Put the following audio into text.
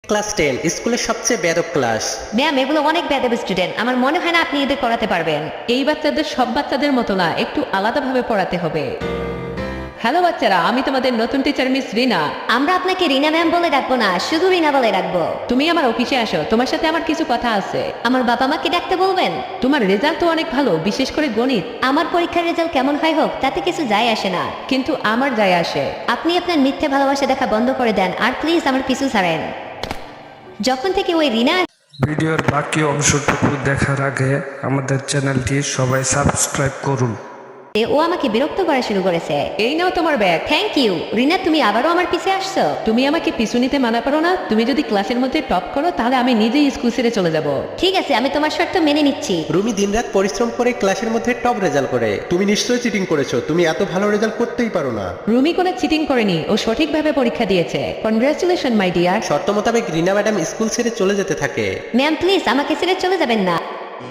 Class 10 স্কুলের সবচেয়ে বেয়াদব ক্লাস। ম্যাম এগুলো অনেক বেয়াদব স্টুডেন্ট, আমার মনে হয় না আপনি এদের পড়াতে পারবেন। এই বাচ্চাদের সব বাচ্চাদের মতো না, একটু আলাদাভাবে পড়াতে হবে। হ্যালো বাচ্চারা, আমি তোমাদের নতুন টিচার মিস রিনা। আমরা আপনাকে রিনা ম্যাম বলে ডাকবো না, শুধু রিনা বলে ডাকবো। তুমি আমার অফিসে আসো, তোমার সাথে আমার কিছু কথা আছে। আমার বাবা মাকে ডাকতে বলবেন? তোমার রেজাল্ট তো অনেক ভালো, বিশেষ করে গণিত। আমার পরীক্ষার রেজাল্ট কেমন হয় হোক, তাতে কিছু যায় আসে না। কিন্তু আমার যায় আসে। আপনি আপনার মিথ্যে ভালোবাসা দেখা বন্ধ করে দেন, আর প্লিজ আমার পিছু ছাড়েন। যখন থেকে ওই রিনা ভিডিওর বাকি অংশটুকু দেখার আগে আমাদের চ্যানেলটি সবাই সাবস্ক্রাইব করুন। ও আমাকে বিরক্ত করা শুরু করেছে। এই নাও তোমার ব্যাগ। থ্যাংক ইউ রিনা, তুমি আবারও আমার পিছে আসছো। তুমি আমাকে পিছু নিতে মানা পারো না। তুমি যদি ক্লাসের মধ্যে টপ করো তাহলে আমি নিজেই স্কুল ছেড়ে চলে যাব। ঠিক আছে, আমি তোমার শর্ত মেনে নিচ্ছি। রুমি দিনরাত পরিশ্রম করে ক্লাসের মধ্যে টপ রেজাল্ট করে। তুমি নিশ্চয়ই চিটিং করেছো, তুমি এত ভালো রেজাল্ট করতেই পারো না। রুমি কোনো চিটিং করেনি, ও সঠিকভাবে পরীক্ষা দিয়েছে। Congratulation my dear. শর্ত মোতাবেক রিনা ম্যাডাম স্কুল ছেড়ে চলে যেতে থাকে। ম্যাম প্লিজ আমাকে ছেড়ে চলে যাবেন না।